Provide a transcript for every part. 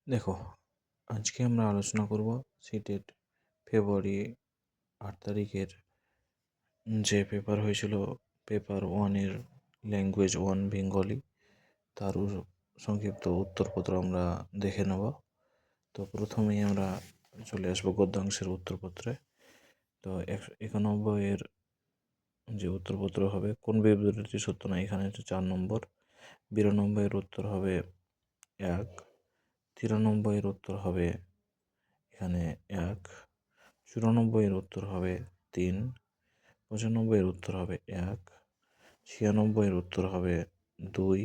দেখো, আজকে আমরা আলোচনা করব সিটেট ফেব্রুয়ারি 8 তারিখের যে পেপার হয়েছিল, পেপার 1-এর ল্যাঙ্গুয়েজ 1 বেঙ্গলি, তার সংক্ষিপ্ত উত্তরপত্র আমরা দেখে নেব। তো প্রথমেই আমরা চলে আসবো গদ্যাংশের উত্তরপত্রে। তো 91-এর যে উত্তরপত্র হবে, কোন বিবৃতিটি সত্য না, এখানে হচ্ছে 4 নম্বর। 92-এর উত্তর হবে 1। 93-এর উত্তর হবে এখানে 1। 94-এর উত্তর হবে 3। 95-এর উত্তর হবে 1। 96-এর উত্তর হবে 2।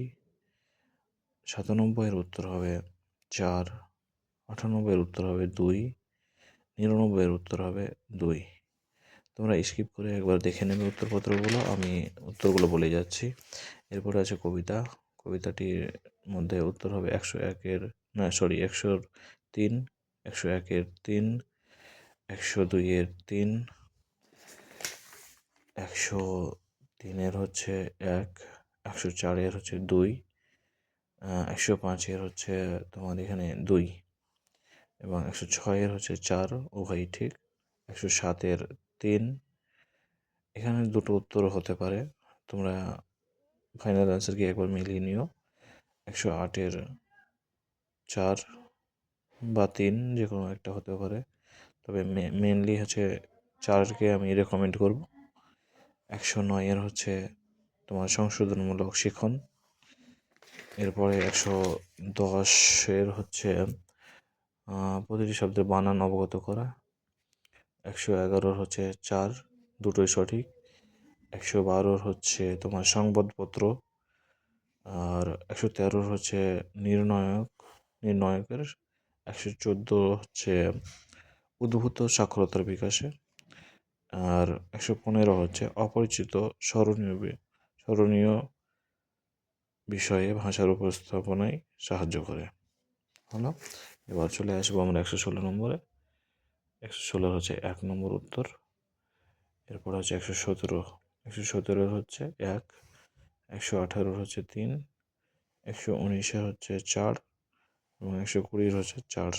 97-এর উত্তর হবে 4। 98-এর উত্তর হবে 2। 99-এর উত্তর হবে 2। তোমরা স্কিপ করে একবার দেখে নেবে উত্তরপত্রগুলো, আমি উত্তরগুলো বলে যাচ্ছি। এরপরে আছে কবিতা। কবিতাটির মধ্যে উত্তর হবে 101-এর 103। 101-এর 3। 102-এর 3। 103-এর হচ্ছে 1। 104-এর হচ্ছে 2। 105-এর হচ্ছে তোমার এখানে 2 এবং 106-এর হচ্ছে 4, উভয়ই ঠিক। 107-এর 3। এখানে দুটো উত্তর হতে পারে, তোমরা ফাইনাল অ্যান্সারকে একবার মিলিয়ে নিও। 108-এর 4 বা 3 যে কোনো একটা হতে পারে, তবে মেনলি হচ্ছে 4কে আমি রেকমেন্ড করব। 109-এর হচ্ছে তোমার সংশোধনমূলক শিখন। এরপরে 110-এর হচ্ছে প্রতিটি শব্দের বানান অবগত করা। 111-র হচ্ছে 4, দুটোই সঠিক। 112-র হচ্ছে তোমার সংবাদপত্র। আর 113-র হচ্ছে নির্ণায়কের। 114 হচ্ছে উদ্ভূত সাক্ষরতার বিকাশে। আর 115 হচ্ছে অপরিচিত স্মরণীয় বিষয়ে ভাষার উপস্থাপনায় সাহায্য করে। হলো, এবার চলে আসবো আমরা 116 নম্বরে। 116 হচ্ছে 1 নম্বর উত্তর। এরপর হচ্ছে 117। 117-এর হচ্ছে 1। 118-এর হচ্ছে 3। 119-এর হচ্ছে 4 এবং 120-এর হচ্ছে 4।